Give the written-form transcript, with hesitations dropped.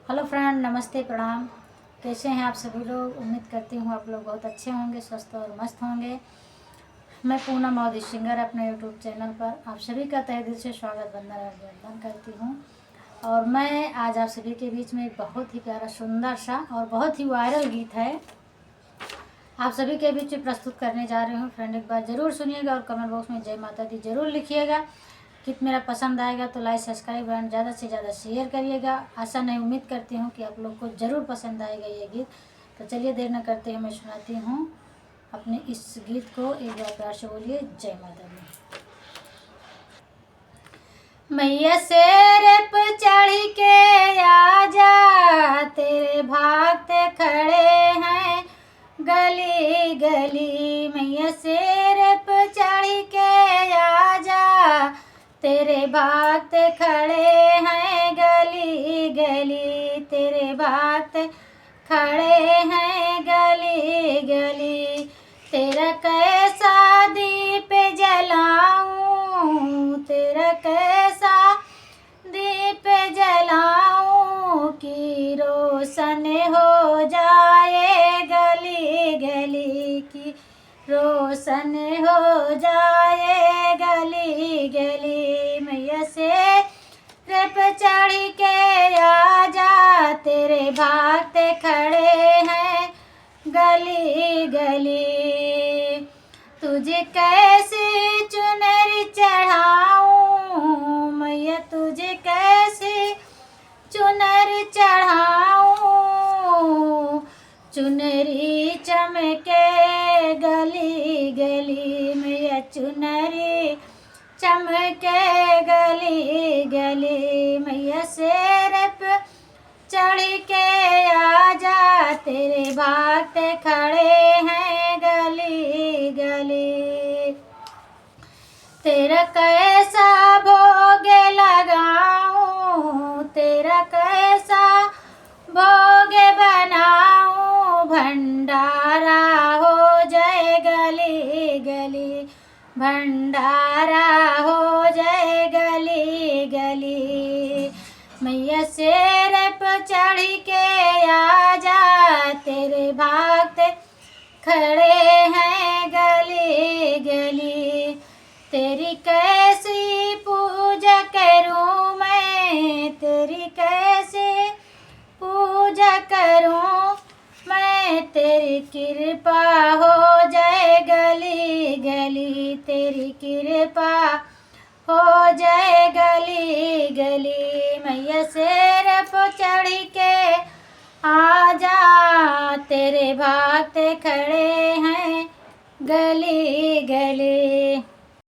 Hello friend, नमस्ते, प्रणाम। कैसे हैं आप सभी लोग? उम्मीद करती हूँ आप लोग बहुत अच्छे होंगे, स्वस्थ और मस्त होंगे। मैं पूनम मोदी सिंगर अपने यूट्यूब चैनल पर आप सभी का तहे दिल से स्वागत, वंदन और अभिनंदन करती हूँ। और मैं आज आप सभी के बीच में एक बहुत ही प्यारा, सुंदर सा और बहुत ही वायरल गीत है आप सभी के बीच में प्रस्तुत करने जा रही हूँ। फ्रेंड, एक बार ज़रूर सुनिएगा और कमेंट बॉक्स में जय माता दी ज़रूर लिखिएगा। गीत मेरा पसंद आएगा तो लाइक, सब्सक्राइब एंड ज़्यादा से ज़्यादा शेयर करिएगा। आशा नहीं, उम्मीद करती हूँ कि आप लोग को ज़रूर पसंद आएगा ये गीत। तो चलिए देर न करते हुए मैं सुनाती हूँ अपने इस गीत को। एक बार प्यार से बोलिए जय माता दी। मैया शेर पे चढ़ के आजा, तेरे भक्त खड़े हैं गली गली। मैया शेर पे चढ़ के आजा, तेरे भक्त खड़े हैं गली गली। तेरे भक्त खड़े हैं गली गली। तेरा कैसा दीप जलाऊं, तेरा कैसा दीप जलाऊं कि रोशन हो जाए गली गली। की रोशन हो जाए गली गली। मैया से पे चढ़ के आजा, तेरे भक्त खड़े हैं गली गली। तुझे कैसे चुनरी चढ़ाऊं मैया, तुझे कैसे चुनरी चढ़ाऊं। चुनरी चमके गली गली मैया, चुनरी चमके गली गली। मैया शेर पे चढ़ के आजा, तेरे भक्त खड़े हैं गली गली। तेरा कैसा भोग लगाऊं, तेरा कैसा भोग बनाऊं। भंडारा हो जाए गली गली, भंडारा हो जाए गली गली। मैया शेर पर चढ़ के आजा, तेरे भक्त खड़े हैं गली गली। तेरी कैसी पूजा करूं मैं, तेरी कैसी पूजा करूं मैं। तेरी कृपा हो जाए गली गली, तेरी कृपा हो जाए गली गली। मैया शेर पर चढ़ के आजा, तेरे भक्त खड़े हैं गली गली।